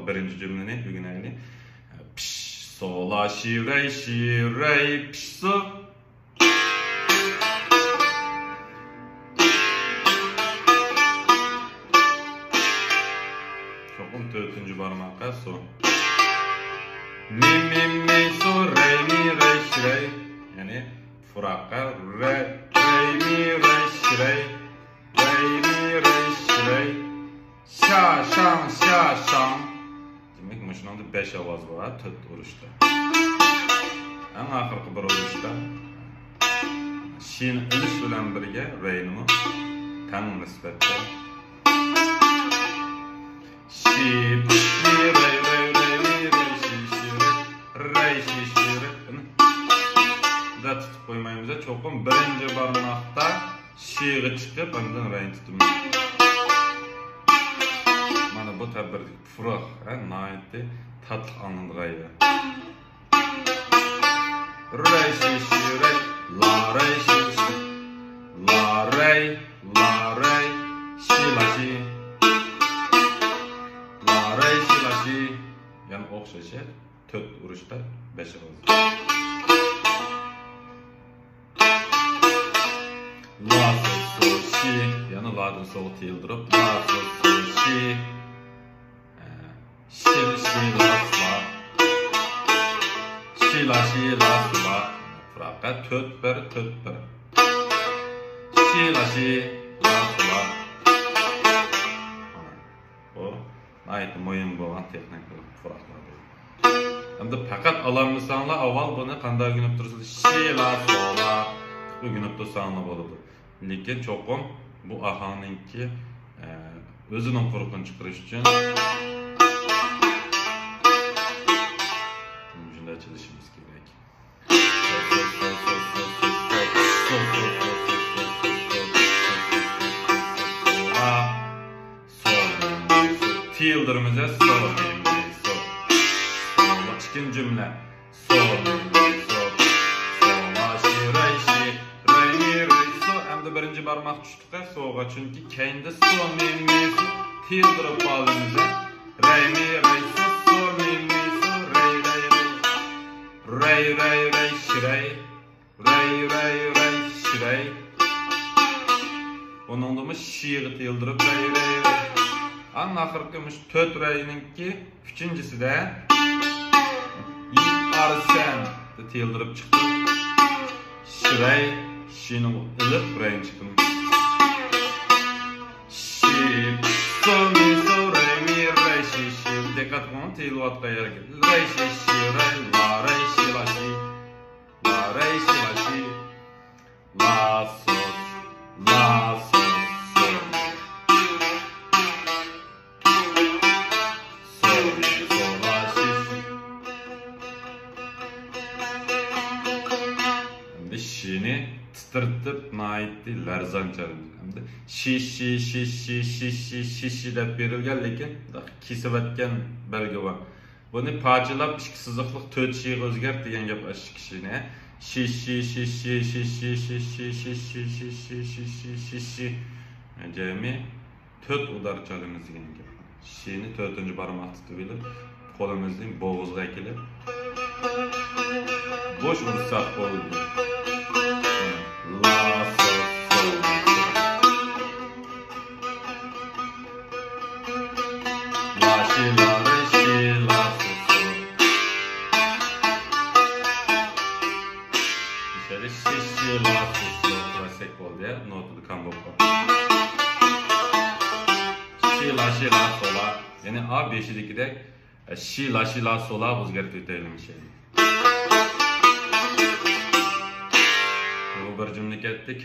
O birinci cümleni bugün ayni. Piş, so, la, şi, rey, piş, so. Çokum dördüncü barmakka so. Mi, so, rey, şirey. Yani furakka rey, mi, şirey. Rey. Şa, şan. Demek ki şunun 5 avaz var, 4 uruşta. En ahırkı bir uruşta. Şi'nin iliş bilen birge rey'nimi tam nispette. Şi, rey, da tutup koymayımıza çokum birinci barmakta şi'i çıkıp ondan rey'ni tutum. Mana bu tabirdik furak, naiti tatlı anındığaydı. Rey, la rey, şi, la şi. Yani okşaşı 4 uruşta 5 avaz. La, sol, şi. Yani la'dan sol tiyildırıp la, sol, şi. Şi, la, la. Fıraka töt bir. Şi, la. O, ait moyun boğan teknik fıraklar. Hem de fakat alamısanla aval bunu kanda günüp durursunuz. Şi, la. Bu günüp dursanla boludu. Lekin çokum bu ahanınki özünün korkun çıkırış için cümle açılışımız gerek. Tiyildırımıza sol. Çıkın cümle. Sol. Birinci barmak düştükdə soğuğa çünkü kendi so, mi, tiyildırıp bağlımıza. Rey, mi, so, mi, rey, şirey. Rey. Onun da mı şi'i tiyildırıp rey. An ahırkımış 4 reyninki, üçüncüsü de arsen tiyildırıp çıktı. Şirey. Şi'nin ılıp rey'in çıkın. Şi, so, mi, rey, Dikkat bunu tiyilvatqa yer geldi. Rey, la, rey, la, şi. La, sos, sol. La, şi. Şimdi şi'ni tırtıp naitli lerzan çalındı. Şi dep berilgen lekin kesip etken belge var. Bunu parçalap içki sızıklık 4 şi'i özgert degan gap aşk kişine. Şi. Cemi 4 udar çalınız degan gap. Şi'ni 4. barmak tutup kolumuzun boğazına kelip boş ursak boldu. La, sol. La, şi, la, sol. İşte şi, la, sol. Klasik oldu ya. Notu kambokla. Şi, la, sola. Yani A5'deki de şi, la, sola özgert öteyelim şey. Bu bir cümle ettik.